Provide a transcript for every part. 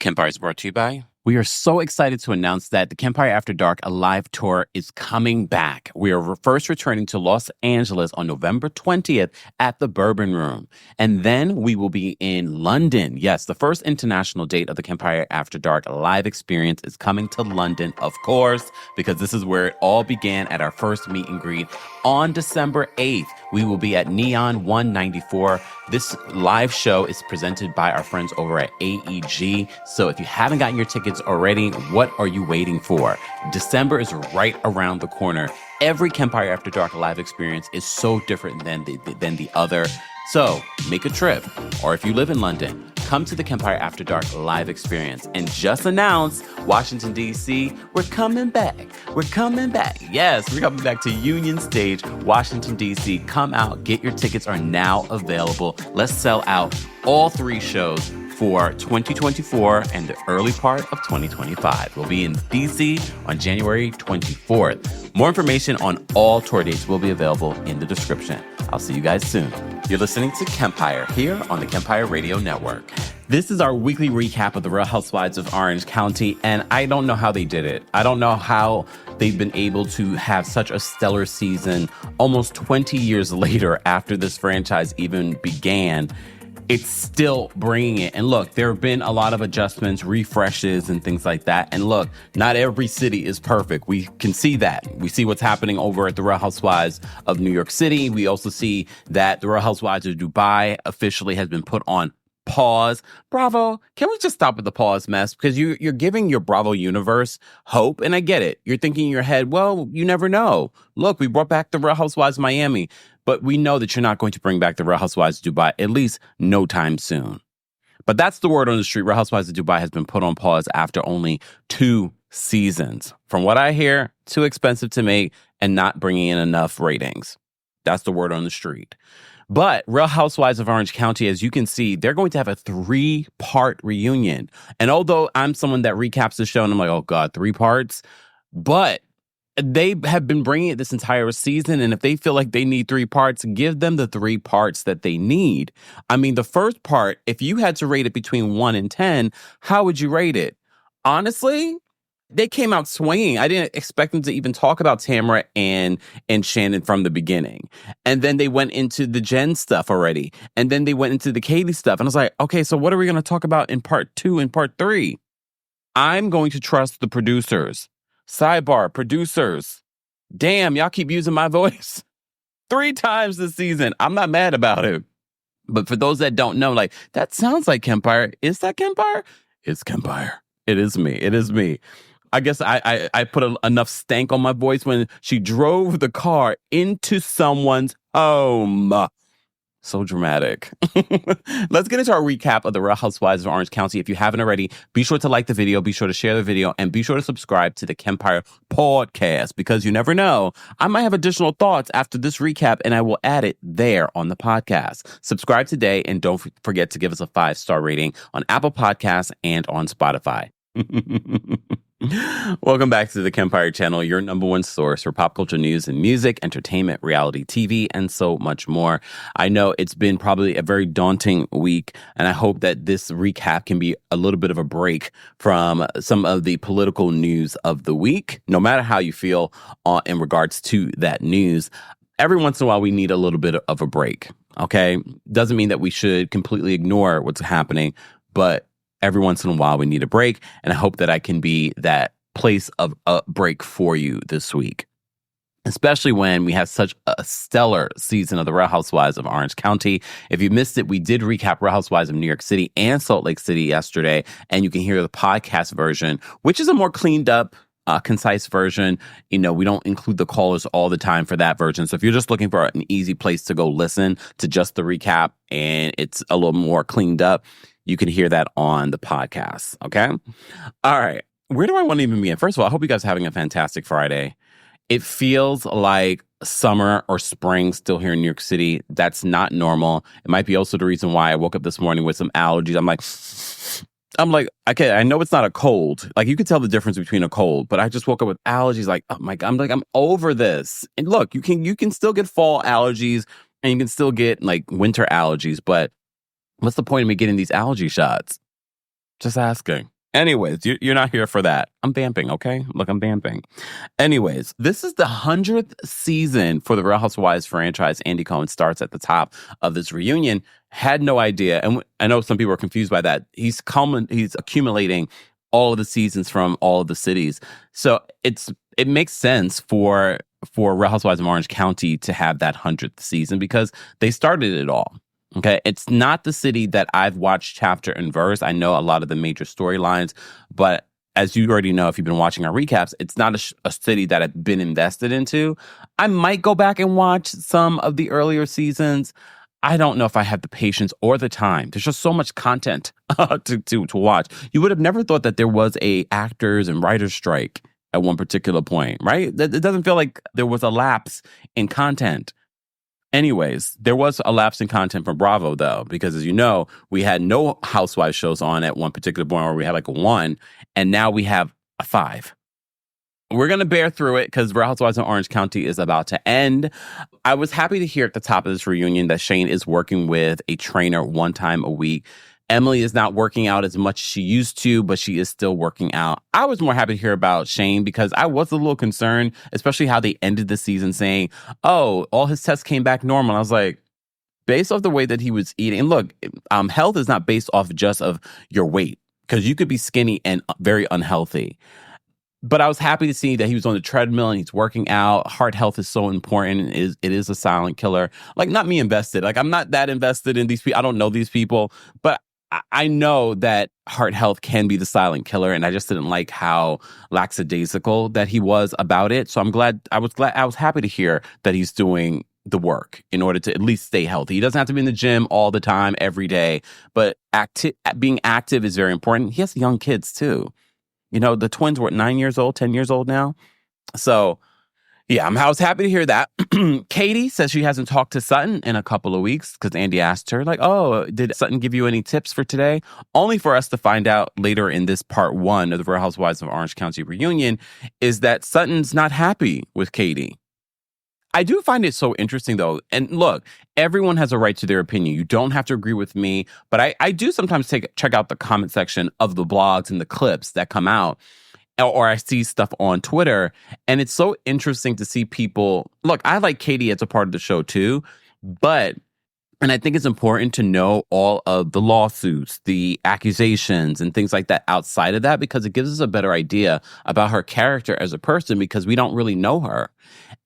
Kempire is brought to you by. We are so excited to announce that the Kempire After Dark, a live tour, is coming back. We are first returning to Los Angeles on November 20th at the Bourbon Room. And then we will be in London. Yes, the first international date of the Kempire After Dark live experience is coming to London, of course, because this is where it all began at our first meet and greet. On December 8th, we will be at Neon 194. This live show is presented by our friends over at AEG. So if you haven't gotten your tickets already, what are you waiting for? December is right around the corner. Every Kempire After Dark live experience is so different than the other. So make a trip, or if you live in London, come to the Kempire After Dark live experience. And just announce, Washington, D.C., we're coming back. We're coming back. Yes, we're coming back to Union Stage, Washington, D.C. Come out. Get your tickets are now available. Let's sell out all 3 shows for 2024 and the early part of 2025. We'll be in DC on January 24th. More information on all tour dates will be available in the description. I'll see you guys soon. You're listening to Kempire here on the Kempire Radio Network. This is our weekly recap of the Real Housewives of Orange County, and I don't know how they did it. I don't know how they've been able to have such a stellar season almost 20 years later after this franchise even began. It's still bringing it. And look, there have been a lot of adjustments, refreshes, and things like that. And look, not every city is perfect. We can see that. We see what's happening over at the Real Housewives of New York City. We also see that the Real Housewives of Dubai officially has been put on pause. Bravo. Can we just stop with the pause mess? Because you're giving your Bravo universe hope. And I get it. You're thinking in your head, well, you never know. Look, we brought back the Real Housewives of Miami. But we know that you're not going to bring back the Real Housewives of Dubai, at least no time soon. But that's the word on the street. Real Housewives of Dubai has been put on pause after only 2 seasons. From what I hear, too expensive to make and not bringing in enough ratings. That's the word on the street. But Real Housewives of Orange County, as you can see, they're going to have a 3-part reunion. And although I'm someone that recaps the show and I'm like, oh God, 3 parts. But they have been bringing it this entire season, and if they feel like they need 3 parts, give them the 3 parts that they need. I mean, the first part, if you had to rate it between 1 and 10, how would you rate it? Honestly, they came out swinging. I didn't expect them to even talk about Tamra and Shannon from the beginning. And then they went into the Jen stuff already. And then they went into the Katie stuff. And I was like, okay, so what are we going to talk about in part 2 and part 3? I'm going to trust the producers. Sidebar, producers. Damn, y'all keep using my voice 3 times this season. I'm not mad about it. But for those that don't know, like, that sounds like Kempire. Is that Kempire? It's Kempire. It is me. It is me. I guess I put enough stank on my voice when she drove the car into someone's home. So dramatic. Let's get into our recap of the Real Housewives of Orange County. If you haven't already, be sure to like the video, be sure to share the video, and be sure to subscribe to the Kempire podcast, because you never know, I might have additional thoughts after this recap and I will add it there on the podcast. Subscribe today and don't forget to give us a 5-star rating on Apple Podcasts and on Spotify. Welcome back to the Kempire channel, your number one source for pop culture news and music, entertainment, reality TV, and so much more. I know it's been probably a very daunting week, and I hope that this recap can be a little bit of a break from some of the political news of the week, no matter how you feel in regards to that news. Every once in a while, we need a little bit of a break, okay? Doesn't mean that we should completely ignore what's happening, but every once in a while, we need a break, and I hope that I can be that place of a break for you this week, especially when we have such a stellar season of the Real Housewives of Orange County. If you missed it, we did recap Real Housewives of New York City and Salt Lake City yesterday, and you can hear the podcast version, which is a more cleaned up, concise version. You know, we don't include the callers all the time for that version. So if you're just looking for an easy place to go listen to just the recap and it's a little more cleaned up, you can hear that on the podcast, okay? All right. Where do I want to even begin? First of all, I hope you guys are having a fantastic Friday. It feels like summer or spring still here in New York City. That's not normal. It might be also the reason why I woke up this morning with some allergies. I'm like, okay, I know it's not a cold. Like, you could tell the difference between a cold, but I just woke up with allergies. Like, oh my God, I'm over this. And look, you can still get fall allergies and you can still get like winter allergies, but what's the point of me getting these allergy shots? Just asking. Anyways, you're not here for that. I'm vamping, okay? Look, I'm vamping. Anyways, this is the 100th season for the Real Housewives franchise. Andy Cohen starts at the top of this reunion. Had no idea. And I know some people are confused by that. He's accumulating all of the seasons from all of the cities. So it makes sense for Real Housewives of Orange County to have that 100th season because they started it all. Okay, it's not the city that I've watched chapter and verse. I know a lot of the major storylines, but as you already know, if you've been watching our recaps, it's not a city that I've been invested into. I might go back and watch some of the earlier seasons. I don't know if I have the patience or the time. There's just so much content to watch. You would have never thought that there was a actors and writers strike at one particular point, right? It doesn't feel like there was a lapse in content. Anyways, there was a lapse in content from Bravo, though, because as you know, we had no Housewives shows on at one particular point where we had like a 1, and now we have a 5. We're going to bear through it because Real Housewives in Orange County is about to end. I was happy to hear at the top of this reunion that Shane is working with a trainer 1 time a week. Emily is not working out as much as she used to, but she is still working out. I was more happy to hear about Shane because I was a little concerned, especially how they ended the season saying, oh, all his tests came back normal. I was like, based off the way that he was eating. And look, health is not based off just of your weight because you could be skinny and very unhealthy. But I was happy to see that he was on the treadmill and he's working out. Heart health is so important. It is a silent killer. Like, not me invested. Like, I'm not that invested in these people. I don't know these people, but I know that heart health can be the silent killer, and I just didn't like how lackadaisical that he was about it. So I was happy to hear that he's doing the work in order to at least stay healthy. He doesn't have to be in the gym all the time, every day, but being active is very important. He has young kids too. You know, the twins were 9 years old, 10 years old now. So yeah, I was happy to hear that. Katie says she hasn't talked to Sutton in a couple of weeks because Andy asked her, like, oh, did Sutton give you any tips for today? Only for us to find out later in this part 1 of the Real Housewives of Orange County reunion is that Sutton's not happy with Katie. I do find it so interesting, though. And look, everyone has a right to their opinion. You don't have to agree with me. But I do sometimes check out the comment section of the blogs and the clips that come out. Or I see stuff on Twitter, and it's so interesting to see people. Look, I like Katie as a part of the show too, and I think it's important to know all of the lawsuits, the accusations, and things like that outside of that, because it gives us a better idea about her character as a person, because we don't really know her.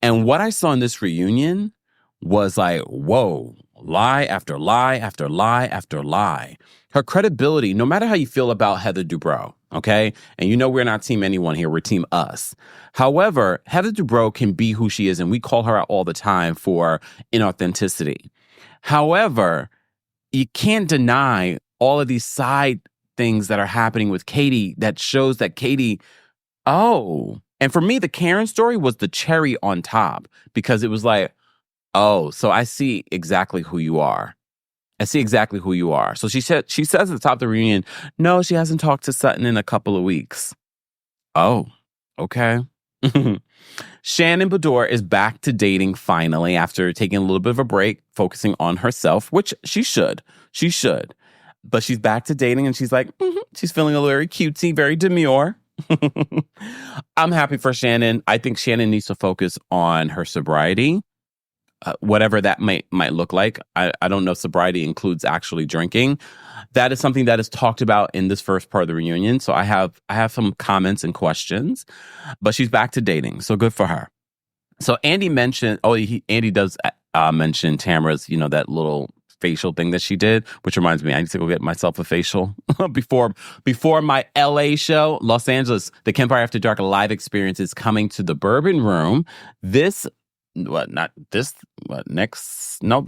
And what I saw in this reunion was like, whoa, lie after lie after lie after lie. Her credibility, no matter how you feel about Heather Dubrow, okay? And you know we're not team anyone here, we're team us. However, Heather Dubrow can be who she is, and we call her out all the time for inauthenticity. However, you can't deny all of these side things that are happening with Katie that shows that Katie, and for me, the Karen story was the cherry on top, because it was like, oh, so I see exactly who you are. I see exactly who you are. So she says at the top of the reunion, no, she hasn't talked to Sutton in a couple of weeks. Oh, okay. Shannon Bedore is back to dating finally after taking a little bit of a break, focusing on herself, which she should. She should. But she's back to dating, and she's like, she's feeling a little very cutesy, very demure. I'm happy for Shannon. I think Shannon needs to focus on her sobriety. Whatever that might look like. I don't know if sobriety includes actually drinking. That is something that is talked about in this first part of the reunion. So I have some comments and questions, but she's back to dating. So good for her. So Andy mentioned, Andy does mention Tamara's, that little facial thing that she did, which reminds me, I need to go get myself a facial before my LA show. Los Angeles, the Kempire After Dark live experience is coming to the Bourbon Room the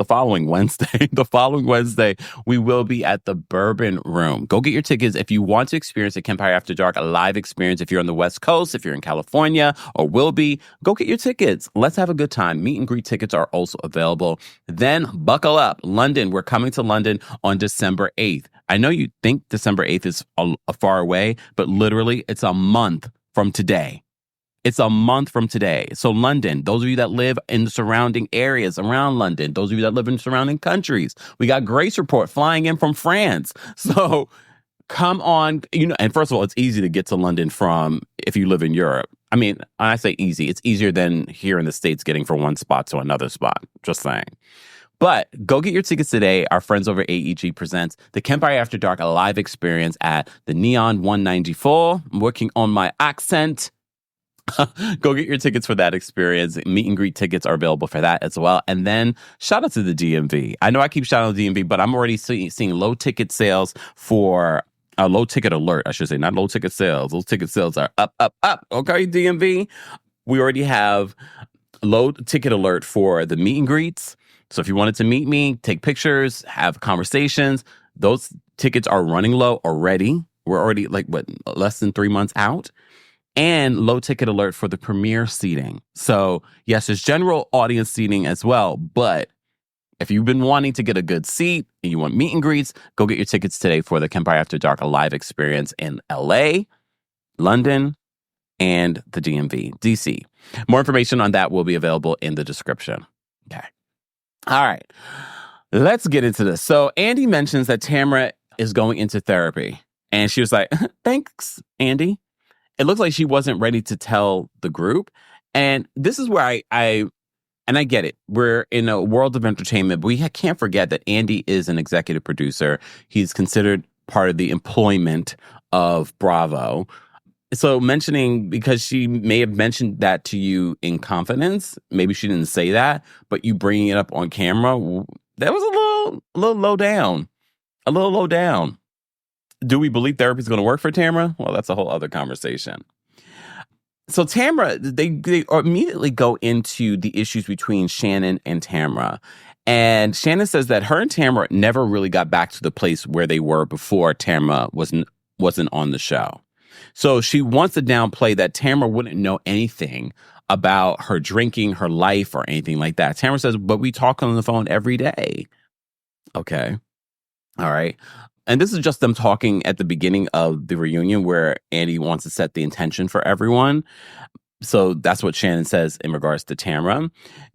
following Wednesday. The following Wednesday, we will be at the Bourbon Room. Go get your tickets if you want to experience a Kempire After Dark, a live experience. If you're on the West Coast, if you're in California or will be, go get your tickets. Let's have a good time. Meet and greet tickets are also available. Then buckle up. London, we're coming to London on December 8th. I know you think December 8th is a far away, but literally it's a month from today. It's a month from today. So London, those of you that live in the surrounding areas around London, those of you that live in surrounding countries, we got Grace Report flying in from France. So Come on, and first of all, it's easy to get to London from if you live in Europe. I mean, I say easy. It's easier than here in the States getting from one spot to another spot. Just saying. But go get your tickets today. Our friends over at AEG presents the Kempire After Dark, a live experience at the Neon 194. I'm working on my accent. Go get your tickets for that experience. Meet and greet tickets are available for that as well. And then shout out to the DMV. I know I keep shouting out the DMV, but I'm already seeing low ticket sales for a low ticket alert, I should say, not low ticket sales. Those ticket sales are up, up, up. Okay, DMV. We already have low ticket alert for the meet and greets. So if you wanted to meet me, take pictures, have conversations, those tickets are running low already. We're already less than 3 months out. And low ticket alert for the premiere seating. So yes, there's general audience seating as well. But if you've been wanting to get a good seat and you want meet and greets, go get your tickets today for the Kempire After Dark, a live experience in LA, London, and the DMV, DC. More information on that will be available in the description. Okay. All right. Let's get into this. So Andy mentions that Tamra is going into therapy. And she was like, thanks, Andy. It looks like she wasn't ready to tell the group. And this is where I get it. We're in a world of entertainment, but we can't forget that Andy is an executive producer. He's considered part of the employment of Bravo. So mentioning, because she may have mentioned that to you in confidence, maybe she didn't say that, but you bringing it up on camera, that was a little low down. A little low down. Do we believe therapy is going to work for Tamra? Well, that's a whole other conversation. So Tamra, they immediately go into the issues between Shannon and Tamra. And Shannon says that her and Tamra never really got back to the place where they were before Tamra wasn't on the show. So she wants to downplay that Tamra wouldn't know anything about her drinking, her life, or anything like that. Tamra says, but we talk on the phone every day. Okay. All right. And this is just them talking at the beginning of the reunion where Andy wants to set the intention for everyone. So that's what Shannon says in regards to Tamra.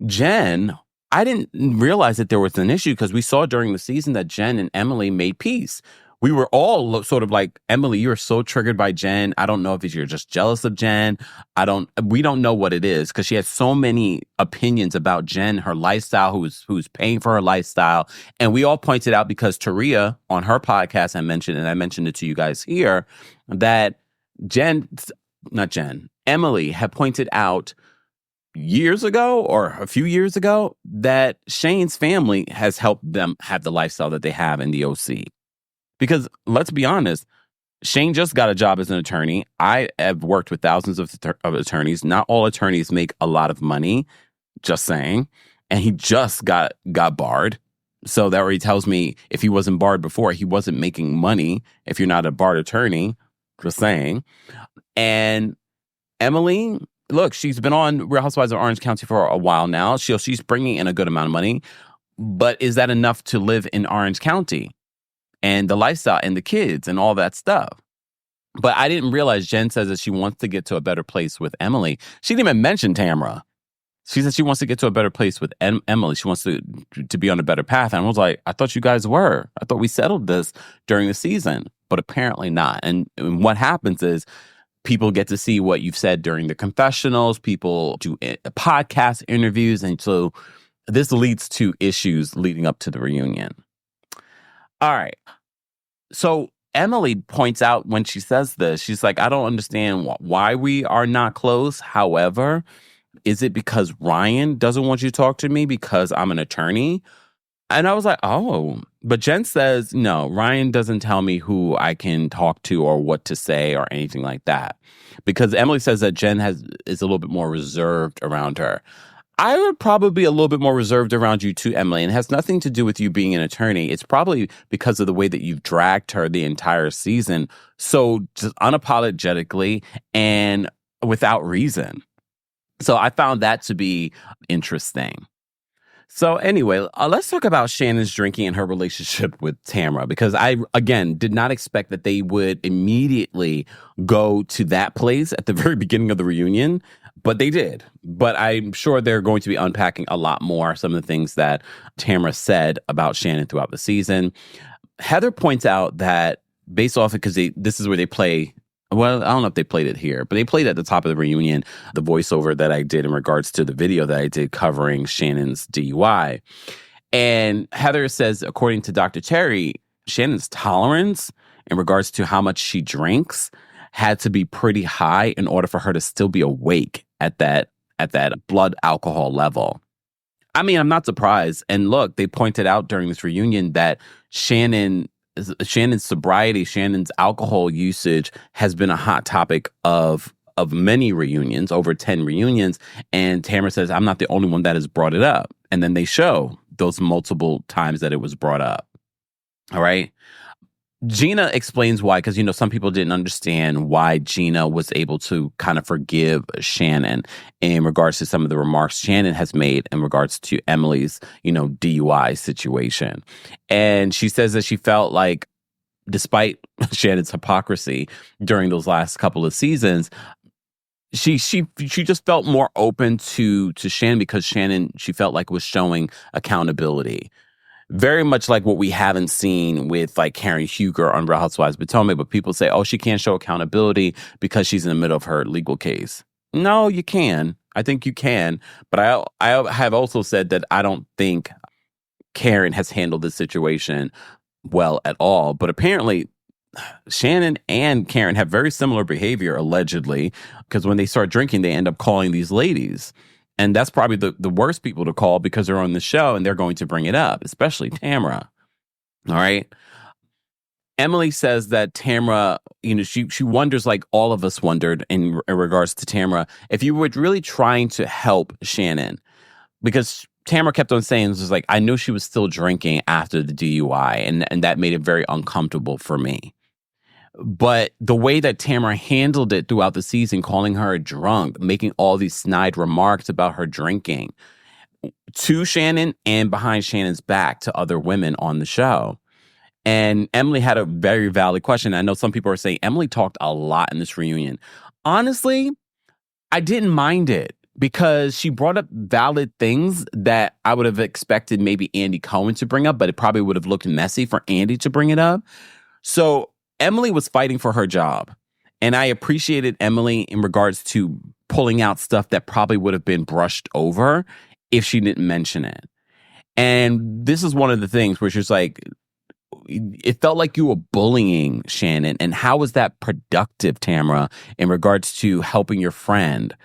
Jen, I didn't realize that there was an issue because we saw during the season that Jen and Emily made peace. We were all sort of like, Emily, you're so triggered by Jen. I don't know if you're just jealous of Jen. We don't know what it is because she has so many opinions about Jen, her lifestyle, who's paying for her lifestyle. And we all pointed out because Taria on her podcast, I mentioned it to you guys here, that Emily had pointed out years ago or a few years ago that Shane's family has helped them have the lifestyle that they have in the OC. Because let's be honest, Shane just got a job as an attorney. I have worked with thousands of attorneys. Not all attorneys make a lot of money, just saying. And he just got barred. So that already tells me if he wasn't barred before, he wasn't making money if you're not a barred attorney, just saying. And Emily, look, she's been on Real Housewives of Orange County for a while now. She's bringing in a good amount of money. But is that enough to live in Orange County? And the lifestyle and the kids and all that stuff. But I didn't realize Jen says that she wants to get to a better place with Emily. She didn't even mention Tamra. She said she wants to get to a better place with Emily. She wants to be on a better path. And I was like, I thought you guys were. I thought we settled this during the season. But apparently not. And what happens is people get to see what you've said during the confessionals. People do podcast interviews. And so this leads to issues leading up to the reunion. All right. So Emily points out when she says this, she's like, I don't understand why we are not close. However, is it because Ryan doesn't want you to talk to me because I'm an attorney? And I was like, oh. But Jen says, no, Ryan doesn't tell me who I can talk to or what to say or anything like that. Because Emily says that Jen is a little bit more reserved around her. I would probably be a little bit more reserved around you too, Emily. And it has nothing to do with you being an attorney. It's probably because of the way that you've dragged her the entire season. So just unapologetically and without reason. So I found that to be interesting. So anyway, let's talk about Shannon's drinking and her relationship with Tamra, because I, again, did not expect that they would immediately go to that place at the very beginning of the reunion, but they did. But I'm sure they're going to be unpacking a lot more, some of the things that Tamra said about Shannon throughout the season. Heather points out that based off it, because this is where they play. Well, I don't know if they played it here, but they played at the top of the reunion the voiceover that I did in regards to the video that I did covering Shannon's DUI. And Heather says, according to Dr. Terry, Shannon's tolerance in regards to how much she drinks had to be pretty high in order for her to still be awake at that blood alcohol level. I mean, I'm not surprised. And look, they pointed out during this reunion that Shannon's sobriety, Shannon's alcohol usage has been a hot topic of many reunions, over 10 reunions. And Tamara says, I'm not the only one that has brought it up. And then they show those multiple times that it was brought up. All right. Gina explains why, because, some people didn't understand why Gina was able to kind of forgive Shannon in regards to some of the remarks Shannon has made in regards to Emily's, DUI situation. And she says that she felt like, despite Shannon's hypocrisy during those last couple of seasons, she just felt more open to Shannon, because Shannon, she felt like, was showing accountability. Very much like what we haven't seen with like Karen Huger on Real Housewives of Potomac, but people say, oh, she can't show accountability because she's in the middle of her legal case. No, you can. I think you can. But I have also said that I don't think Karen has handled this situation well at all. But apparently, Shannon and Karen have very similar behavior, allegedly, because when they start drinking, they end up calling these ladies. And that's probably the worst people to call, because they're on the show and they're going to bring it up, especially Tamara. All right. Emily says that Tamara, she wonders, like all of us wondered in regards to Tamara, if you were really trying to help Shannon, because Tamara kept on saying, this was like, I knew she was still drinking after the DUI, and that made it very uncomfortable for me. But the way that Tamara handled it throughout the season, calling her a drunk, making all these snide remarks about her drinking to Shannon and behind Shannon's back to other women on the show. And Emily had a very valid question. I know some people are saying Emily talked a lot in this reunion. Honestly, I didn't mind it, because she brought up valid things that I would have expected maybe Andy Cohen to bring up, but it probably would have looked messy for Andy to bring it up. So Emily was fighting for her job. And I appreciated Emily in regards to pulling out stuff that probably would have been brushed over if she didn't mention it. And this is one of the things where she's like, it felt like you were bullying Shannon. And how was that productive, Tamara, in regards to helping your friend?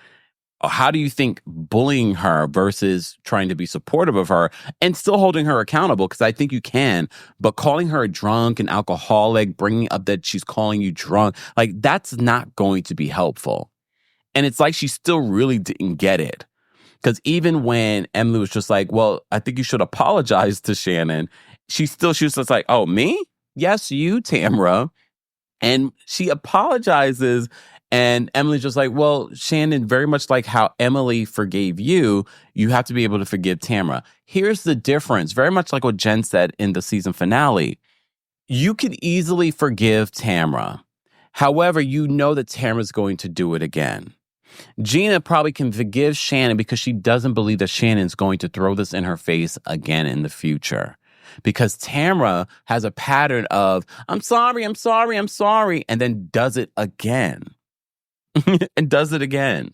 How do you think bullying her versus trying to be supportive of her and still holding her accountable? Because I think you can, but calling her a drunk and alcoholic, bringing up that she's calling you drunk, like that's not going to be helpful. And it's like she still really didn't get it. Because even when Emily was just like, well, I think you should apologize to Shannon, she was just like, oh, me? Yes, you, Tamara. And she apologizes. And Emily's just like, well, Shannon, very much like how Emily forgave you, you have to be able to forgive Tamara. Here's the difference. Very much like what Jen said in the season finale. You could easily forgive Tamara. However, you know that Tamara's going to do it again. Gina probably can forgive Shannon because she doesn't believe that Shannon's going to throw this in her face again in the future. Because Tamara has a pattern of, I'm sorry, and then does it again. And does it again.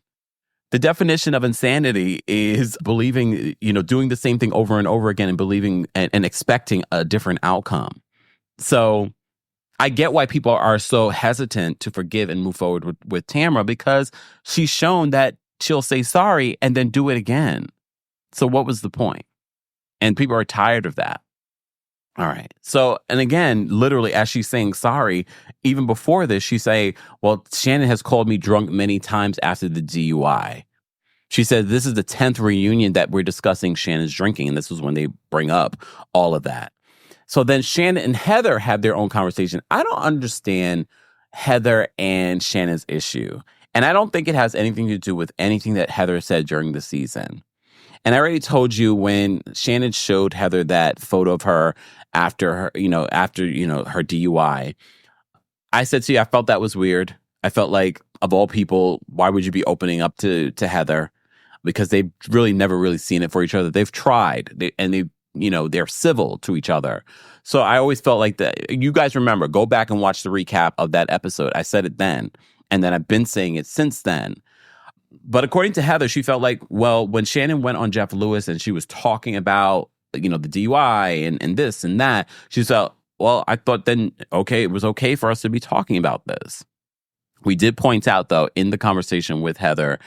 The definition of insanity is believing, doing the same thing over and over again and believing and expecting a different outcome. So I get why people are so hesitant to forgive and move forward with Tamara, because she's shown that she'll say sorry and then do it again. So what was the point? And people are tired of that. All right. So, and again, literally as she's saying sorry, even before this, she say, well, Shannon has called me drunk many times after the DUI. She said, this is the 10th reunion that we're discussing Shannon's drinking. And this was when they bring up all of that. So then Shannon and Heather have their own conversation. I don't understand Heather and Shannon's issue. And I don't think it has anything to do with anything that Heather said during the season. And I already told you when Shannon showed Heather that photo of her after her DUI, I said to you, I felt that was weird. I felt like, of all people, why would you be opening up to Heather? Because they've really never really seen it for each other. They've tried, and they've they're civil to each other. So I always felt like that. You guys remember, go back and watch the recap of that episode. I said it then, and then I've been saying it since then. But according to Heather, she felt like, well, when Shannon went on Jeff Lewis and she was talking about, the DUI and this and that, she felt, well, I thought then, okay, it was okay for us to be talking about this. We did point out, though, in the conversation with Heather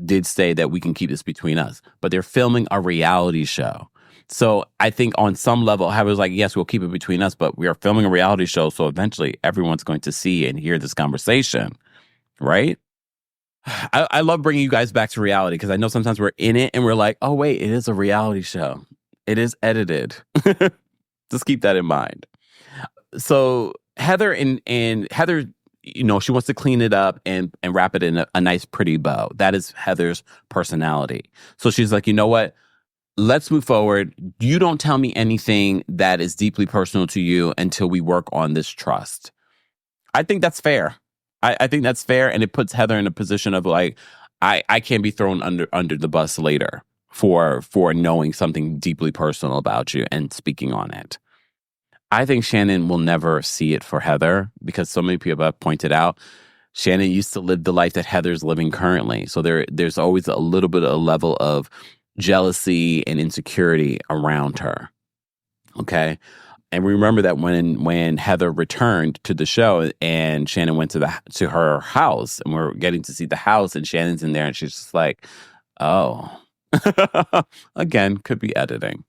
did say that we can keep this between us, but they're filming a reality show. So I think on some level, Heather was like, yes, we'll keep it between us, but we are filming a reality show. So eventually everyone's going to see and hear this conversation, right? I love bringing you guys back to reality because I know sometimes we're in it and we're like, oh, wait, it is a reality show. It is edited. Just keep that in mind. So Heather and Heather, she wants to clean it up and wrap it in a nice, pretty bow. That is Heather's personality. So she's like, you know what? Let's move forward. You don't tell me anything that is deeply personal to you until we work on this trust. I think that's fair. I think that's fair, and it puts Heather in a position of like, I can't be thrown under the bus later for knowing something deeply personal about you and speaking on it. I think Shannon will never see it for Heather because so many people have pointed out Shannon used to live the life that Heather's living currently. So there's always a little bit of a level of jealousy and insecurity around her. Okay. And remember that when Heather returned to the show and Shannon went to her house and we're getting to see the house and Shannon's in there and she's just like, oh, again, could be editing.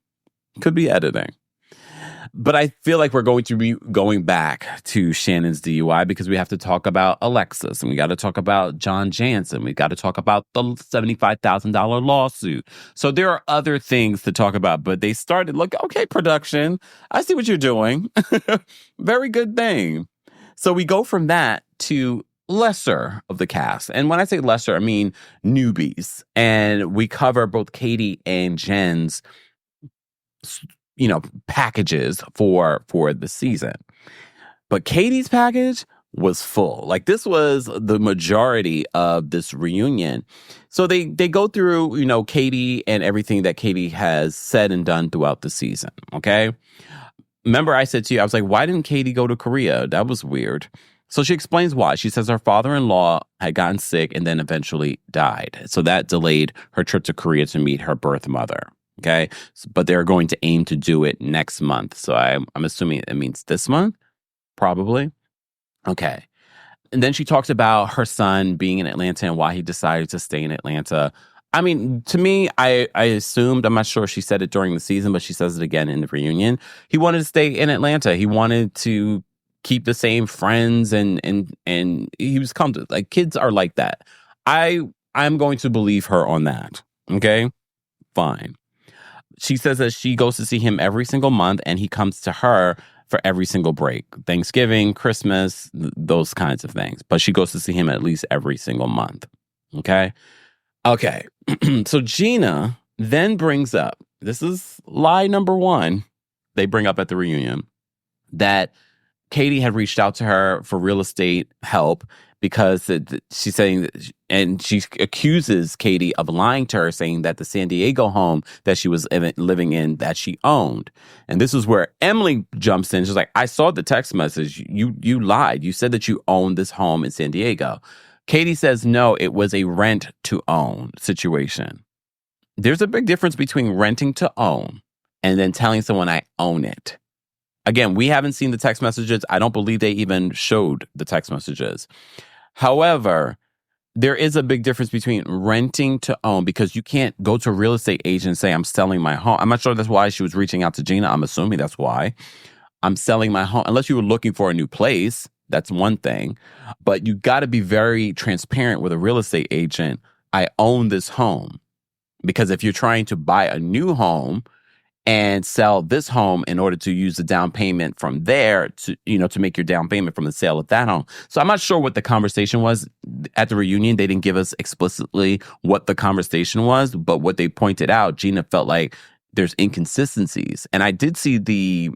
But I feel like we're going to be going back to Shannon's DUI because we have to talk about Alexis and we got to talk about John Jansen. We got to talk about the $75,000 lawsuit. So there are other things to talk about, but they started, look, okay, production, I see what you're doing. Very good thing. So we go from that to lesser of the cast. And when I say lesser, I mean newbies. And we cover both Katie and Jen's packages for the season. But Katie's package was full. Like this was the majority of this reunion. So they go through, Katie and everything that Katie has said and done throughout the season. Okay. Remember I said to you, I was like, why didn't Katie go to Korea? That was weird. So she explains why. She says her father-in-law had gotten sick and then eventually died. So that delayed her trip to Korea to meet her birth mother. Okay. But they're going to aim to do it next month. So I'm assuming it means this month, probably. Okay. And then she talks about her son being in Atlanta and why he decided to stay in Atlanta. I mean, to me, I assumed, I'm not sure if she said it during the season, but she says it again in the reunion. He wanted to stay in Atlanta. He wanted to keep the same friends and he was comfortable. Like kids are like that. I'm going to believe her on that. Okay. Fine. She says that she goes to see him every single month and he comes to her for every single break. Thanksgiving, Christmas, those kinds of things. But she goes to see him at least every single month. Okay? Okay. So Gina then brings up, this is lie number one, they bring up at the reunion, that Katie had reached out to her for real estate help because she's saying, and she accuses Katie of lying to her, saying that the San Diego home that she was living in that she owned. And this is where Emily jumps in. She's like, I saw the text message. You lied. You said that you owned this home in San Diego. Katie says, no, it was a rent to own situation. There's a big difference between renting to own and then telling someone I own it. Again, we haven't seen the text messages. I don't believe they even showed the text messages. However, there is a big difference between renting to own because you can't go to a real estate agent and say, I'm selling my home. I'm not sure that's why she was reaching out to Gina. I'm assuming that's why. I'm selling my home. Unless you were looking for a new place, that's one thing. But you got to be very transparent with a real estate agent. I own this home. Because if you're trying to buy a new home and sell this home in order to use the down payment from there to make your down payment from the sale of that home. So I'm not sure what the conversation was at the reunion. They didn't give us explicitly what the conversation was, but what they pointed out, Gina felt like there's inconsistencies. And I did see the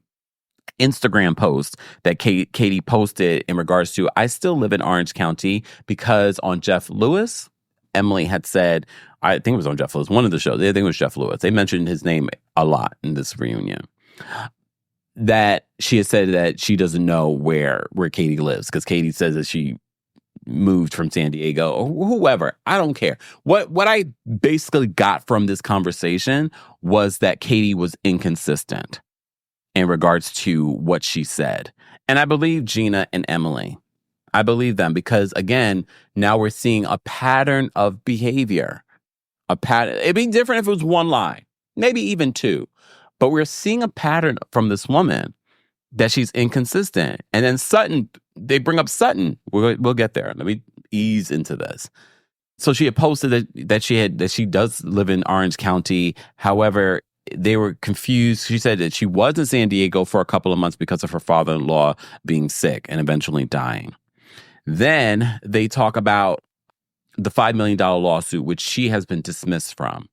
Instagram post that Katie posted in regards to, I still live in Orange County because on Jeff Lewis, Emily had said, I think it was on Jeff Lewis, one of the shows, I think it was Jeff Lewis. They mentioned his name a lot in this reunion. That she has said that she doesn't know where Katie lives because Katie says that she moved from San Diego or whoever. I don't care. What I basically got from this conversation was that Katie was inconsistent in regards to what she said. And I believe Gina and Emily. I believe them because, again, now we're seeing a pattern of behavior. A pattern. It'd be different if it was one lie, maybe even two. But we're seeing a pattern from this woman that she's inconsistent. And then Sutton, they bring up Sutton. We'll get there. Let me ease into this. So she had posted that she does live in Orange County. However, they were confused. She said that she was in San Diego for a couple of months because of her father-in-law being sick and eventually dying. Then they talk about the $5 million lawsuit, which she has been dismissed from.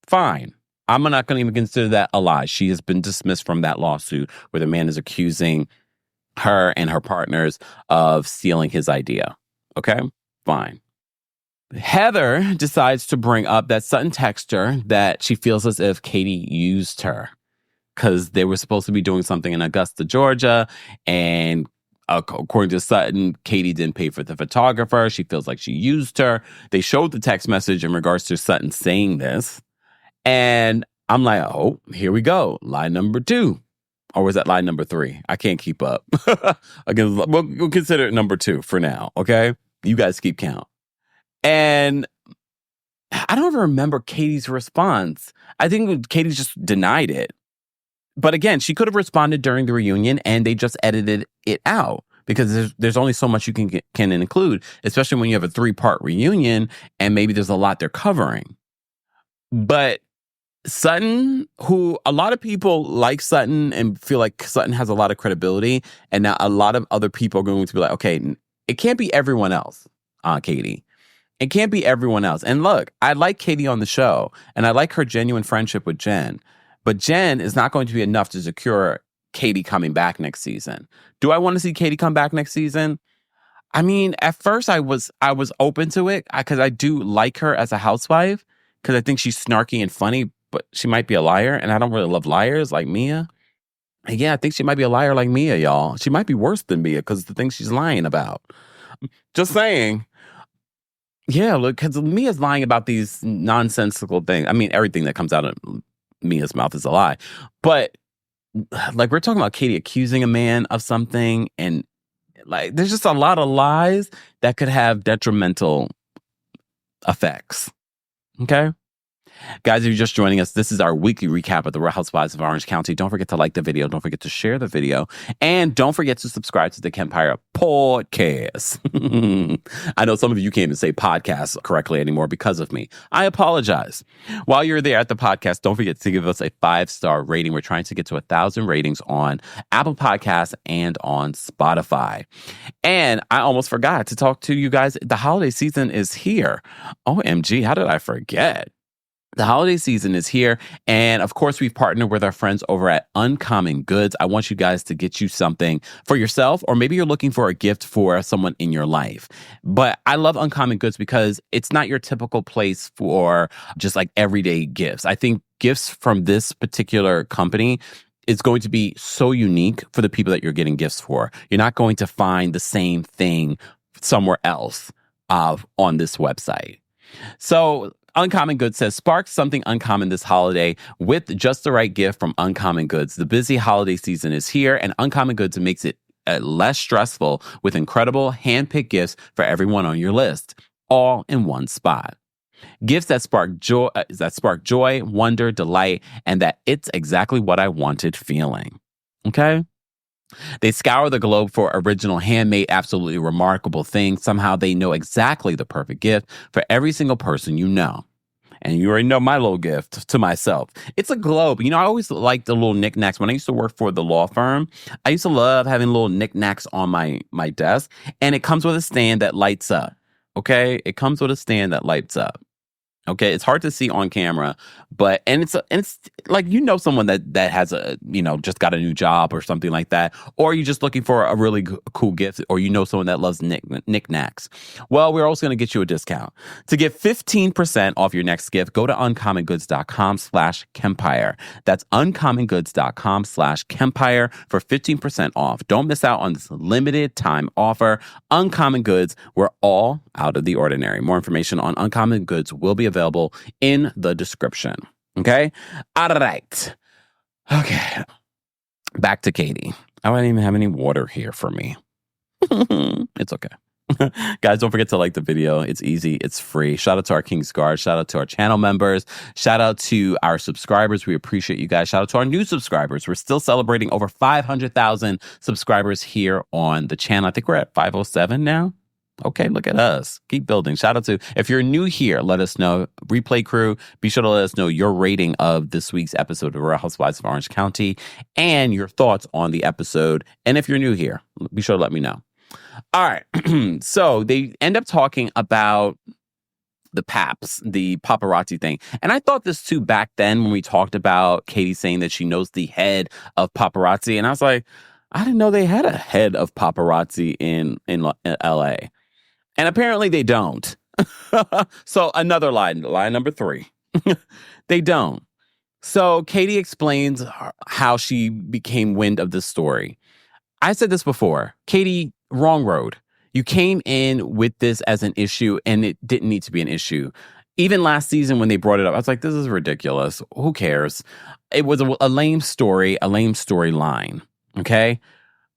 Fine. I'm not going to even consider that a lie. She has been dismissed from that lawsuit where the man is accusing her and her partners of stealing his idea. Okay? Fine. Heather decides to bring up that Sutton texted her that she feels as if Katie used her because they were supposed to be doing something in Augusta, Georgia, and according to Sutton, Katie didn't pay for the photographer. She feels like she used her. They showed the text message in regards to Sutton saying this. And I'm like, oh, here we go. Lie number 2. Or was that lie number 3? I can't keep up. Again, we'll consider it number 2 for now, okay? You guys keep count. And I don't even remember Katie's response. I think Katie just denied it. But again, she could have responded during the reunion and they just edited it out because there's only so much you can include, especially when you have a 3-part reunion and maybe there's a lot they're covering. But Sutton, who a lot of people like Sutton and feel like Sutton has a lot of credibility, and now a lot of other people are going to be like, okay, it can't be everyone else, Katie. It can't be everyone else. And look, I like Katie on the show, and I like her genuine friendship with Jen. But Jen is not going to be enough to secure Katie coming back next season. Do I want to see Katie come back next season? I mean, at first I was open to it because I do like her as a housewife because I think she's snarky and funny, but she might be a liar, and I don't really love liars like Mia. And yeah, I think she might be a liar like Mia, y'all. She might be worse than Mia because the things she's lying about. Just saying. Yeah, look, because Mia's lying about these nonsensical things. I mean, everything that comes out of Mia's mouth is a lie. But like we're talking about Katie accusing a man of something, and like there's just a lot of lies that could have detrimental effects. Okay? Guys, if you're just joining us, this is our weekly recap of the Real Housewives of Orange County. Don't forget to like the video. Don't forget to share the video. And don't forget to subscribe to the Kempire podcast. I know some of you can't even say podcast correctly anymore because of me. I apologize. While you're there at the podcast, don't forget to give us a 5-star rating. We're trying to get to 1,000 ratings on Apple Podcasts and on Spotify. And I almost forgot to talk to you guys. The holiday season is here. OMG, how did I forget? The holiday season is here, and of course, we've partnered with our friends over at Uncommon Goods. I want you guys to get you something for yourself, or maybe you're looking for a gift for someone in your life. But I love Uncommon Goods because it's not your typical place for just like everyday gifts. I think gifts from this particular company is going to be so unique for the people that you're getting gifts for. You're not going to find the same thing somewhere else on this website. So Uncommon Goods says, spark something uncommon this holiday with just the right gift from Uncommon Goods. The busy holiday season is here, and Uncommon Goods makes it less stressful with incredible hand-picked gifts for everyone on your list, all in one spot. Gifts that spark joy, wonder, delight, and that it's exactly what I wanted feeling. Okay? They scour the globe for original, handmade, absolutely remarkable things. Somehow they know exactly the perfect gift for every single person you know. And you already know my little gift to myself. It's a globe. You know, I always liked the little knickknacks. When I used to work for the law firm, I used to love having little knickknacks on my desk. And it comes with a stand that lights up. Okay? It comes with a stand that lights up. Okay, it's hard to see on camera, and it's like someone that has a just got a new job or something like that, or you're just looking for a really cool gift, or someone that loves knickknacks. Well, we're also going to get you a discount to get 15% off your next gift. Go to uncommongoods.com/Kempire. That's uncommongoods.com/Kempire for 15% off. Don't miss out on this limited time offer. Uncommon Goods, we're all out of the ordinary. More information on Uncommon Goods will be available in the description. Okay? All right. Okay. Back to Katie. I don't even have any water here for me. It's okay. Guys, don't forget to like the video. It's easy. It's free. Shout out to our King's Guard. Shout out to our channel members. Shout out to our subscribers. We appreciate you guys. Shout out to our new subscribers. We're still celebrating over 500,000 subscribers here on the channel. I think we're at 507 now. Okay, look at us. Keep building. Shout out to, if you're new here, let us know. Replay crew, be sure to let us know your rating of this week's episode of Real Housewives of Orange County and your thoughts on the episode. And if you're new here, be sure to let me know. All right. So they end up talking about the paparazzi thing. And I thought this too back then when we talked about Katie saying that she knows the head of paparazzi. And I was like, I didn't know they had a head of paparazzi in LA. And apparently they don't. So another lie number 3. They don't. So Katie explains how she became wind of this story. I said this before. Katie, wrong road. You came in with this as an issue and it didn't need to be an issue. Even last season when they brought it up, I was like, this is ridiculous. Who cares? It was a lame story, a lame storyline. Okay?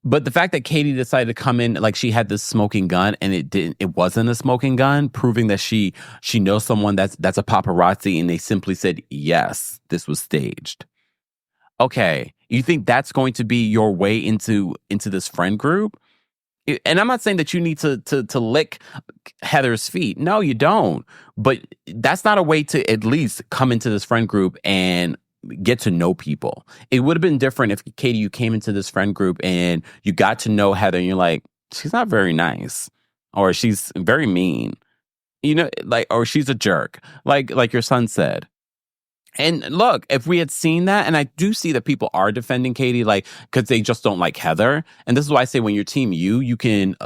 But the fact that Katie decided to come in like she had this smoking gun and it wasn't a smoking gun, proving that she knows someone that's a paparazzi, and they simply said, yes, this was staged. Okay, you think that's going to be your way into this friend group? And I'm not saying that you need to lick Heather's feet. No, you don't. But that's not a way to at least come into this friend group and get to know people. It would have been different if, Katie, you came into this friend group and you got to know Heather and you're like, she's not very nice, or she's very mean, or she's a jerk, like your son said. And look, if we had seen that, and I do see that people are defending Katie, because they just don't like Heather. And this is why I say when you're team you can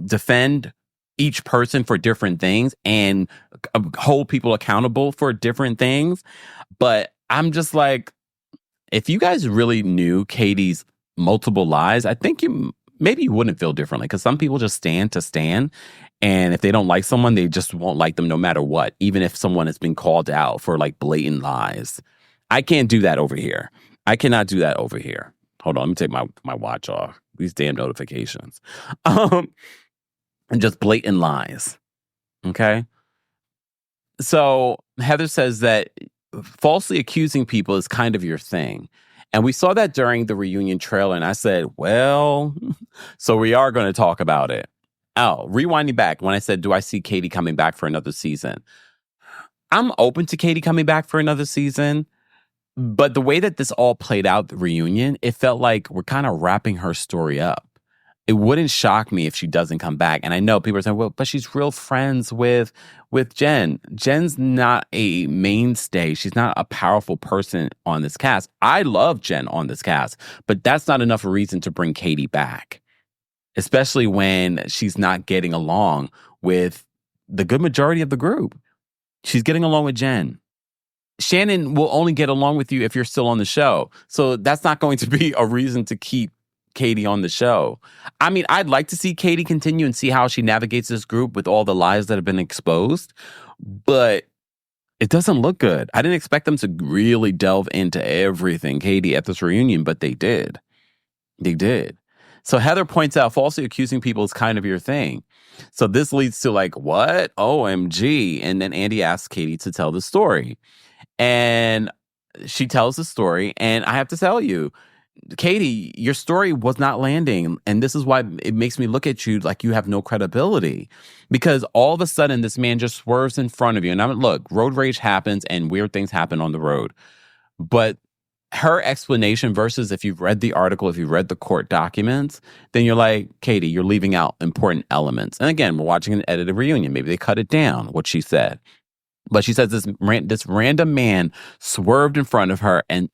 defend each person for different things and hold people accountable for different things. But I'm just like, if you guys really knew Katie's multiple lies, I think maybe you wouldn't feel differently, because some people just stand to stand. And if they don't like someone, they just won't like them no matter what, even if someone has been called out for blatant lies. I can't do that over here. I cannot do that over here. Hold on, let me take my watch off. These damn notifications. And just blatant lies. Okay? So Heather says that falsely accusing people is kind of your thing. And we saw that during the reunion trailer. And I said, well, so we are going to talk about it. Oh, rewinding back when I said, do I see Katie coming back for another season? I'm open to Katie coming back for another season. But the way that this all played out, the reunion, it felt like we're kind of wrapping her story up. It wouldn't shock me if she doesn't come back. And I know people are saying, well, but she's real friends with Jen. Jen's not a mainstay. She's not a powerful person on this cast. I love Jen on this cast, but that's not enough reason to bring Katie back, especially when she's not getting along with the good majority of the group. She's getting along with Jen. Shannon will only get along with you if you're still on the show. So that's not going to be a reason to keep Katie on the show. I mean, I'd like to see Katie continue and see how she navigates this group with all the lies that have been exposed, but it doesn't look good. I didn't expect them to really delve into everything, Katie, at this reunion, but they did. They did. So Heather points out falsely accusing people is kind of your thing. So this leads to what? OMG. And then Andy asks Katie to tell the story. And she tells the story. And I have to tell you, Katie, your story was not landing. And this is why it makes me look at you like you have no credibility. Because all of a sudden, this man just swerves in front of you. And look, road rage happens and weird things happen on the road. But her explanation versus if you've read the article, if you've read the court documents, then you're like, Katie, you're leaving out important elements. And again, we're watching an edited reunion. Maybe they cut it down, what she said. But she says this random man swerved in front of her and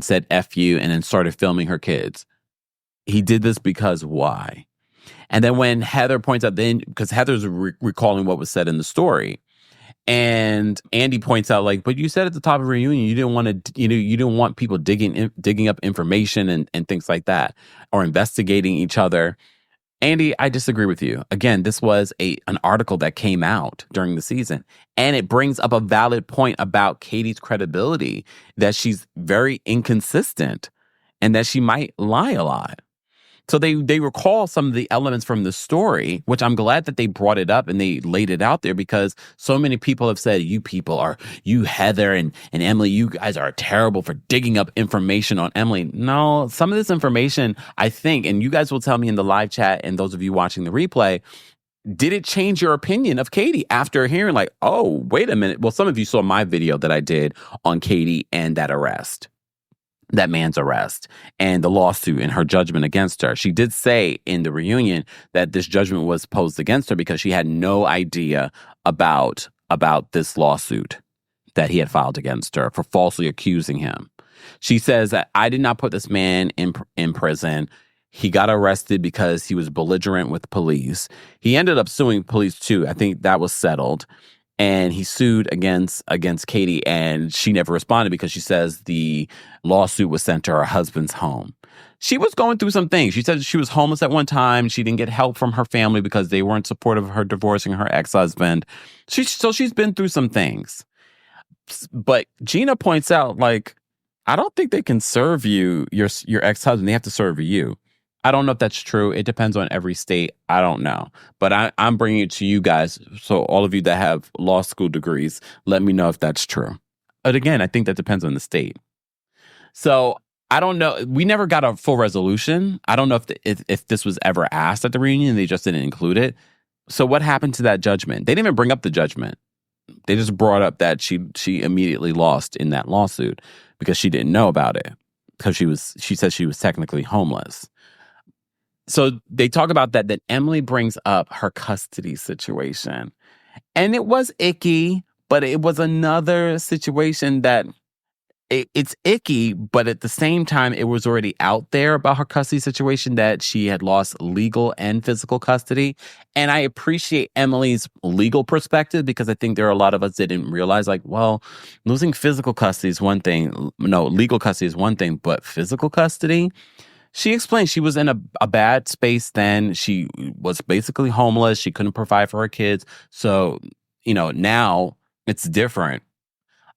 said "F you" and then started filming her kids. He did this because why? And then when Heather points out, then because Heather's recalling what was said in the story, and Andy points out, like, but you said at the top of Reunion you didn't want to, you didn't want people digging up information and things like that, or investigating each other. Andy, I disagree with you. Again, this was an article that came out during the season, and it brings up a valid point about Katie's credibility, that she's very inconsistent and that she might lie a lot. So they recall some of the elements from the story, which I'm glad that they brought it up and they laid it out there, because so many people have said, you Heather and Emily, you guys are terrible for digging up information on Emily. No, some of this information, I think, and you guys will tell me in the live chat and those of you watching the replay, did it change your opinion of Katie after hearing, like, oh, wait a minute. Well, some of you saw my video that I did on Katie and that man's arrest and the lawsuit and her judgment against her. She did say in the reunion that this judgment was posed against her because she had no idea about this lawsuit that he had filed against her for falsely accusing him. She says that I did not put this man in prison. He got arrested because he was belligerent with police. He ended up suing police too. I think that was settled. And he sued against Katie, and she never responded because she says the lawsuit was sent to her husband's home. She was going through some things. She said she was homeless at one time. She didn't get help from her family because they weren't supportive of her divorcing her ex-husband. So she's been through some things. But Gina points out, like, I don't think they can serve your ex-husband. They have to serve you. I don't know if that's true. It depends on every state. I don't know. But I'm bringing it to you guys. So all of you that have law school degrees, let me know if that's true. But again, I think that depends on the state. So I don't know. We never got a full resolution. I don't know if this was ever asked at the reunion. They just didn't include it. So what happened to that judgment? They didn't even bring up the judgment. They just brought up that she immediately lost in that lawsuit because she didn't know about it, because she said she was technically homeless. So they talk about that Emily brings up her custody situation. And it was icky, but it was another situation that it's icky, but at the same time, it was already out there about her custody situation that she had lost legal and physical custody. And I appreciate Emily's legal perspective, because I think there are a lot of us that didn't realize, like, well, losing physical custody is one thing. No, legal custody is one thing, but physical custody? She explained she was in a bad space then. She was basically homeless. She couldn't provide for her kids. So, now it's different.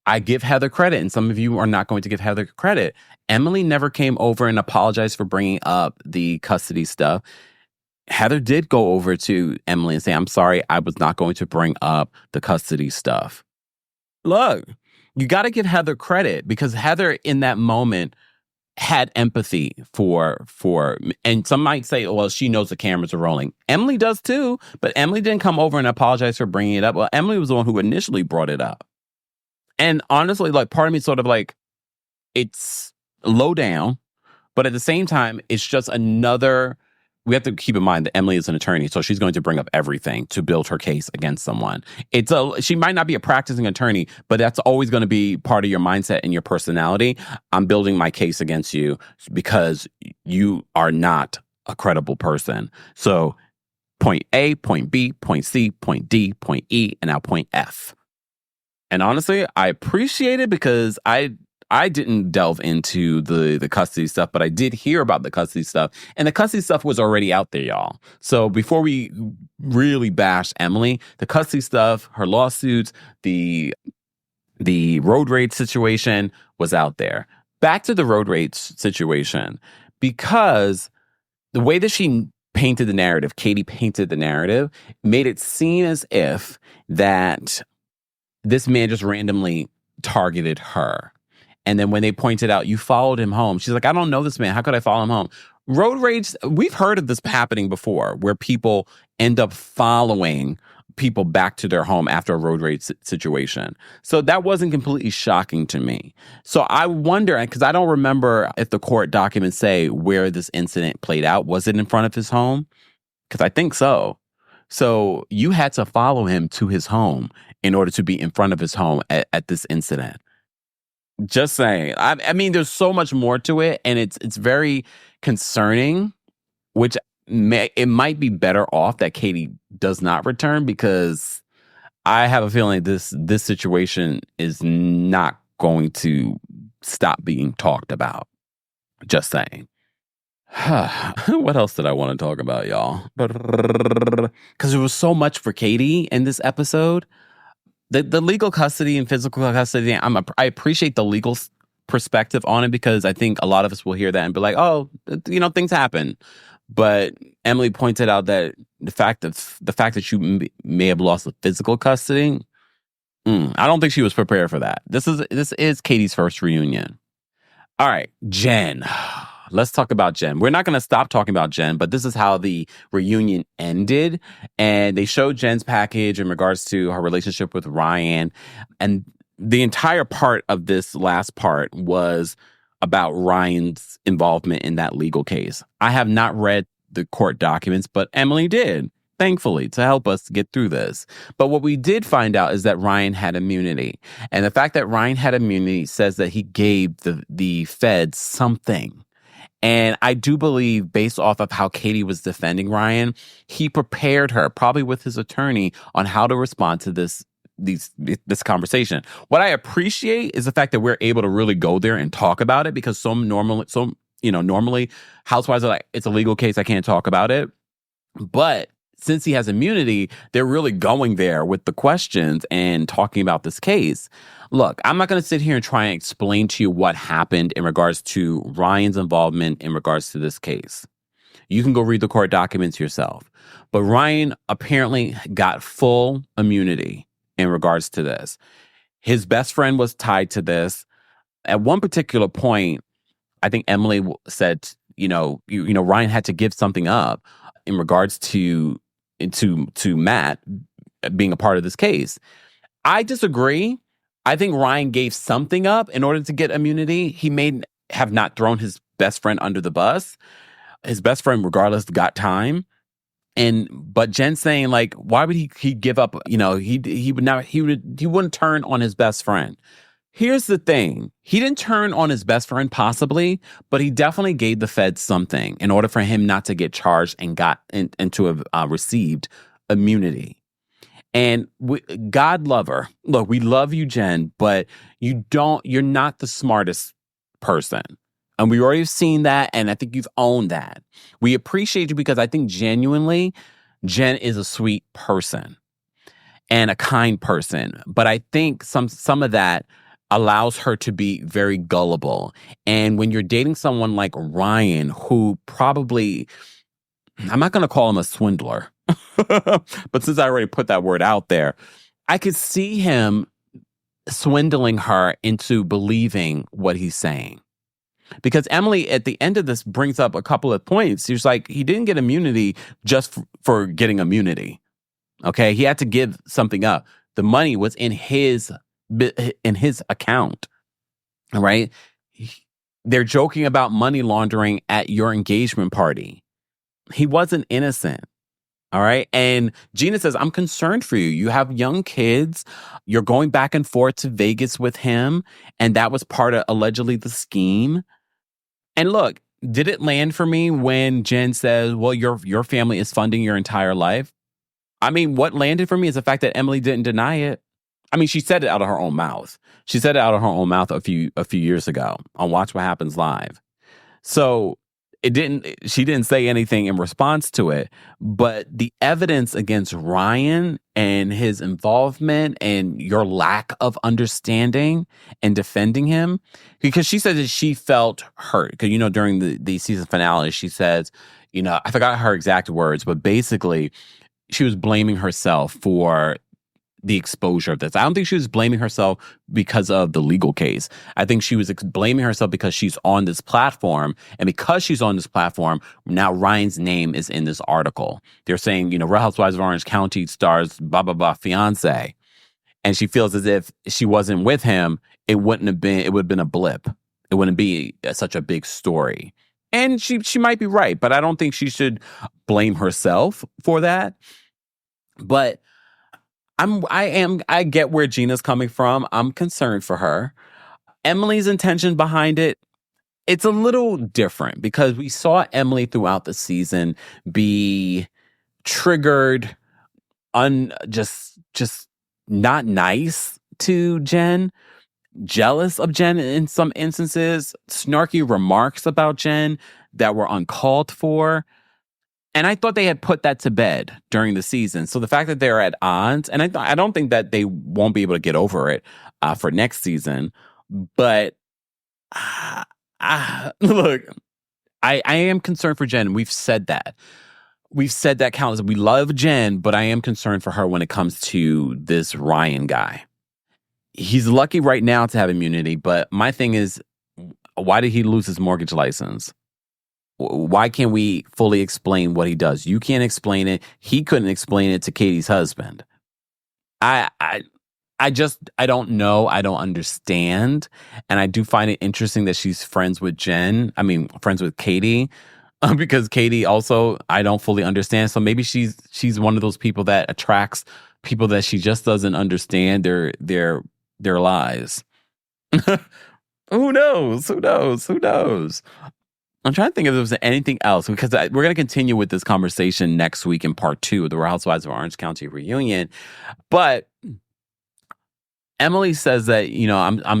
I give Heather credit, and some of you are not going to give Heather credit. Emily never came over and apologized for bringing up the custody stuff. Heather did go over to Emily and say, I'm sorry, I was not going to bring up the custody stuff. Look, you got to give Heather credit, because Heather in that moment had empathy for, and some might say, well, she knows the cameras are rolling. Emily does too, but Emily didn't come over and apologize for bringing it up. Well, Emily was the one who initially brought it up. And honestly, like, part of me sort of like, it's low down, but at the same time, it's just another, we have to keep in mind that Emily is an attorney, so she's going to bring up everything to build her case against someone. She might not be a practicing attorney, but that's always going to be part of your mindset and your personality. I'm building my case against you because you are not a credible person. So point A, point B, point C, point D, point E, and now point F. And honestly, I appreciate it, because I didn't delve into the custody stuff, but I did hear about the custody stuff. And the custody stuff was already out there, y'all. So before we really bash Emily, the custody stuff, her lawsuits, the road rage situation was out there. Back to the road rage situation, because the way that she painted the narrative, Katie painted the narrative, made it seem as if that this man just randomly targeted her. And then when they pointed out, you followed him home, she's like, I don't know this man. How could I follow him home? Road rage, we've heard of this happening before, where people end up following people back to their home after a road rage situation. So that wasn't completely shocking to me. So I wonder, because I don't remember if the court documents say where this incident played out. Was it in front of his home? Because I think so. So you had to follow him to his home in order to be in front of his home at this incident. Just saying. I mean, there's so much more to it, and it's very concerning, which it might be better off that Katie does not return, because I have a feeling this situation is not going to stop being talked about. Just saying. What else did I want to talk about, y'all? Because there was so much for Katie in this episode. The legal custody and physical custody, I appreciate the legal perspective on it, because I think a lot of us will hear that and be like, oh, things happen. But Emily pointed out that the fact that you may have lost the physical custody, I don't think she was prepared for that. This is Katie's first reunion. All right, Jen. Let's talk about Jen. We're not going to stop talking about Jen, but this is how the reunion ended. And they showed Jen's package in regards to her relationship with Ryan. And the entire part of this last part was about Ryan's involvement in that legal case. I have not read the court documents, but Emily did, thankfully, to help us get through this. But what we did find out is that Ryan had immunity. And the fact that Ryan had immunity says that he gave the feds something. And I do believe, based off of how Katie was defending Ryan, he prepared her, probably with his attorney, on how to respond to this conversation. What I appreciate is the fact that we're able to really go there and talk about it, because normally housewives are like, it's a legal case, I can't talk about it. But since he has immunity, they're really going there with the questions and talking about this case. Look, I'm not going to sit here and try and explain to you what happened in regards to Ryan's involvement in regards to this case. You can go read the court documents yourself. But Ryan apparently got full immunity in regards to this. His best friend was tied to this. At one particular point, I think Emily said, Ryan had to give something up in regards to Matt being a part of this case. I disagree. I think Ryan gave something up in order to get immunity. He may have not thrown his best friend under the bus. His best friend, regardless, got time. But Jen's saying, like, why would he give up? He wouldn't turn on his best friend. Here's the thing. He didn't turn on his best friend, possibly, but he definitely gave the feds something in order for him not to get charged and to have received immunity. And God love her. Look, we love you, Jen, but you're not the smartest person. And we already seen that, and I think you've owned that. We appreciate you because I think genuinely Jen is a sweet person and a kind person. But I think some of that allows her to be very gullible. And when you're dating someone like Ryan, who probably, I'm not going to call him a swindler, but since I already put that word out there, I could see him swindling her into believing what he's saying. Because Emily, at the end of this, brings up a couple of points. She's like, he didn't get immunity just for getting immunity. Okay? He had to give something up. The money was in his account. All right? They're joking about money laundering at your engagement party. He wasn't innocent. All right? And Gina says, I'm concerned for you. You have young kids. You're going back and forth to Vegas with him. And that was part of allegedly the scheme. And look, did it land for me when Jen says, well, your family is funding your entire life? I mean, what landed for me is the fact that Emily didn't deny it. I mean, she said it out of her own mouth. She said it out of her own mouth a few years ago on Watch What Happens Live. So she didn't say anything in response to it, but the evidence against Ryan and his involvement and your lack of understanding and defending him, because she said that she felt hurt. Because, during the season finale, she says, I forgot her exact words, but basically she was blaming herself for the exposure of this. I don't think she was blaming herself because of the legal case. I think she was blaming herself because she's on this platform. And because she's on this platform, now Ryan's name is in this article. They're saying, Real Housewives of Orange County stars blah, blah, blah, fiancé. And she feels as if she wasn't with him, it would have been a blip. It wouldn't be such a big story. And she might be right, but I don't think she should blame herself for that. But I get where Gina's coming from. I'm concerned for her. Emily's intention behind it, it's a little different because we saw Emily throughout the season be triggered, just not nice to Jen, jealous of Jen in some instances, snarky remarks about Jen that were uncalled for. And I thought they had put that to bed during the season. So the fact that they're at odds, and I don't think that they won't be able to get over it for next season. But look, I am concerned for Jen. We've said that. We've said that countless. We love Jen, but I am concerned for her when it comes to this Ryan guy. He's lucky right now to have immunity, but my thing is, why did he lose his mortgage license? Why can't we fully explain what he does? You can't explain it. He couldn't explain it to Katie's husband. I don't know. I don't understand. And I do find it interesting that she's friends with friends with Katie. Because Katie also, I don't fully understand. So maybe she's one of those people that attracts people that she just doesn't understand their lies. Who knows? I'm trying to think if there was anything else, because we're going to continue with this conversation next week in part 2 of the Housewives of Orange County reunion. But Emily says that,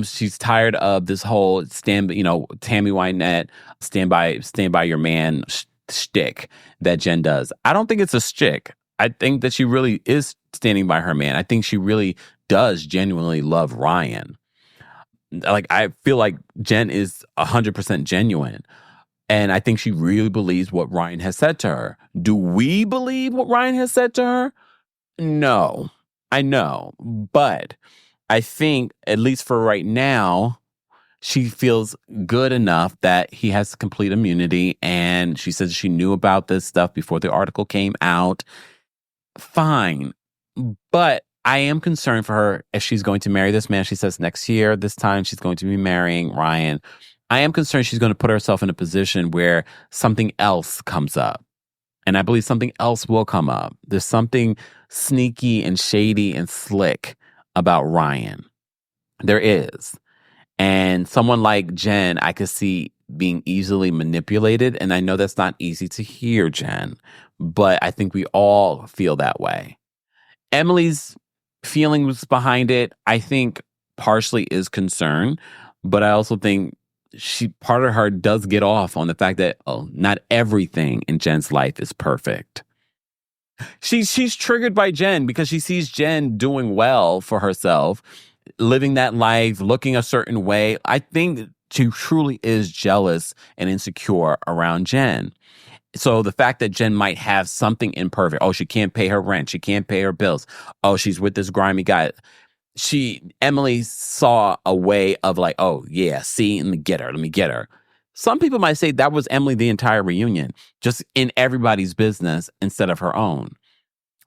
she's tired of this whole Tammy Wynette stand by your man shtick that Jen does. I don't think it's a shtick. I think that she really is standing by her man. I think she really does genuinely love Ryan. Like, I feel like Jen is 100% genuine. And I think she really believes what Ryan has said to her. Do we believe what Ryan has said to her? No. I know. But I think, at least for right now, she feels good enough that he has complete immunity. And she says she knew about this stuff before the article came out. Fine. But I am concerned for her if she's going to marry this man. She says next year, this time, she's going to be marrying Ryan. I am concerned she's going to put herself in a position where something else comes up. And I believe something else will come up. There's something sneaky and shady and slick about Ryan. There is. And someone like Jen, I could see being easily manipulated. And I know that's not easy to hear, Jen, but I think we all feel that way. Emily's feelings behind it, I think partially is concern, but I also think part of her does get off on the fact that, not everything in Jen's life is perfect. She's triggered by Jen because she sees Jen doing well for herself, living that life, looking a certain way. I think she truly is jealous and insecure around Jen. So the fact that Jen might have something imperfect, she can't pay her rent, she can't pay her bills, she's with this grimy guy. Emily saw a way of like, let me get her. Some people might say that was Emily the entire reunion, just in everybody's business instead of her own.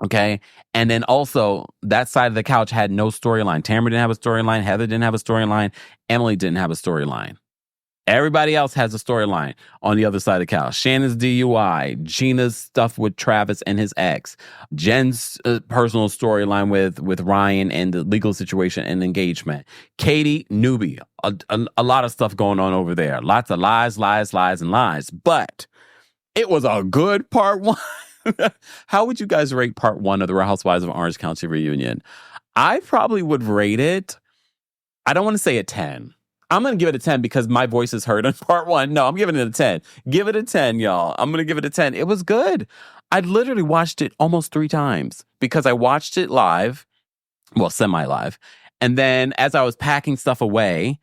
Okay. And then also that side of the couch had no storyline. Tamara didn't have a storyline. Heather didn't have a storyline. Emily didn't have a storyline. Everybody else has a storyline on the other side of the couch. Shannon's DUI, Gina's stuff with Travis and his ex, Jen's personal storyline with Ryan and the legal situation and engagement. Katie, newbie, a lot of stuff going on over there. Lots of lies, and lies. But it was a good part 1. How would you guys rate part 1 of the Real Housewives of Orange County reunion? I probably would rate it, I don't want to say a 10. I'm going to give it a 10 because my voice is heard on part 1. No, I'm giving it a 10. Give it a 10, y'all. I'm going to give it a 10. It was good. I literally watched it almost 3 times because I watched it live, well, semi-live. And then as I was packing stuff away,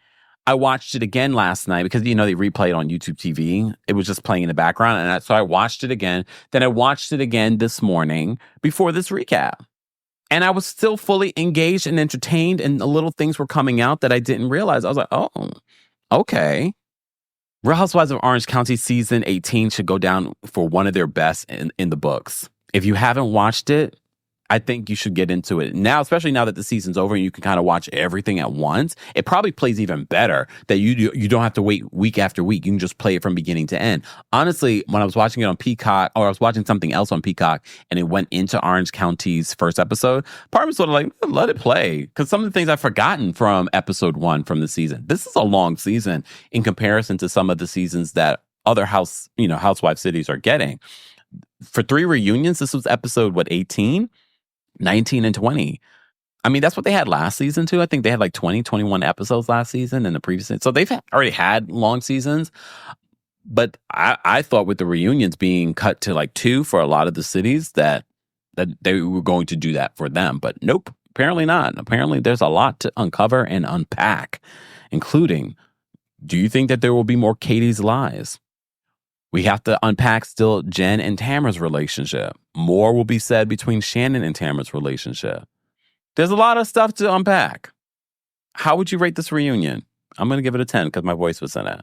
I watched it again last night because, they replay it on YouTube TV. It was just playing in the background. And so I watched it again. Then I watched it again this morning before this recap. And I was still fully engaged and entertained, and the little things were coming out that I didn't realize. I was like, oh, okay. Real Housewives of Orange County season 18 should go down for one of their best in the books. If you haven't watched it, I think you should get into it now, especially now that the season's over and you can kind of watch everything at once. It probably plays even better that you don't have to wait week after week. You can just play it from beginning to end. Honestly, when I was watching it on Peacock, or I was watching something else on Peacock, and it went into Orange County's first episode, part of me sort of like, let it play. Because some of the things I've forgotten from episode 1 from the season. This is a long season in comparison to some of the seasons that other housewife cities are getting. For 3 reunions, this was episode, 18? 19 and 20. I mean, that's what they had last season too. I think they had like 20, 21 episodes last season and the previous season. So they've already had long seasons. But I thought with the reunions being cut to like 2 for a lot of the cities that they were going to do that for them. But nope, apparently not. Apparently there's a lot to uncover and unpack, including, do you think that there will be more Katie's lies? We have to unpack still Jen and Tamara's relationship. More will be said between Shannon and Tamara's relationship. There's a lot of stuff to unpack. How would you rate this reunion? I'm going to give it a 10 because my voice was in it.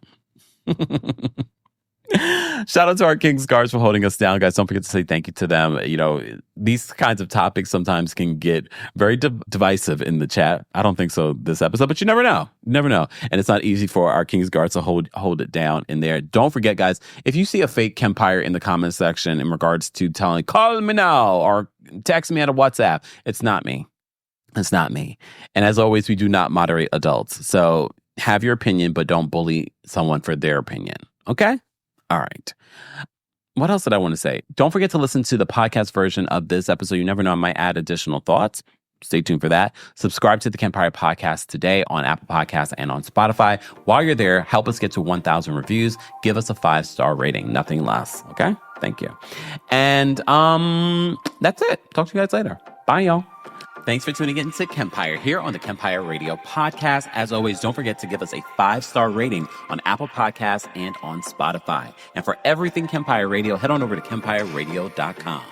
Shout out to our Kings Guards for holding us down, guys. Don't forget to say thank you to them. You know, these kinds of topics sometimes can get very divisive in the chat. I don't think so this episode, but you never know. You never know. And it's not easy for our Kings Guards to hold it down in there. Don't forget, guys, if you see a fake Kempire in the comment section in regards to telling, call me now or text me at a WhatsApp, it's not me. It's not me. And as always, we do not moderate adults. So have your opinion, but don't bully someone for their opinion. Okay? All right. What else did I want to say? Don't forget to listen to the podcast version of this episode. You never know, I might add additional thoughts. Stay tuned for that. Subscribe to the Kempire podcast today on Apple Podcasts and on Spotify. While you're there, help us get to 1,000 reviews. Give us a 5-star rating, nothing less. Okay? Thank you. And that's it. Talk to you guys later. Bye, y'all. Thanks for tuning in to Kempire here on the Kempire Radio podcast. As always, don't forget to give us a 5-star rating on Apple Podcasts and on Spotify. And for everything Kempire Radio, head on over to kempireradio.com.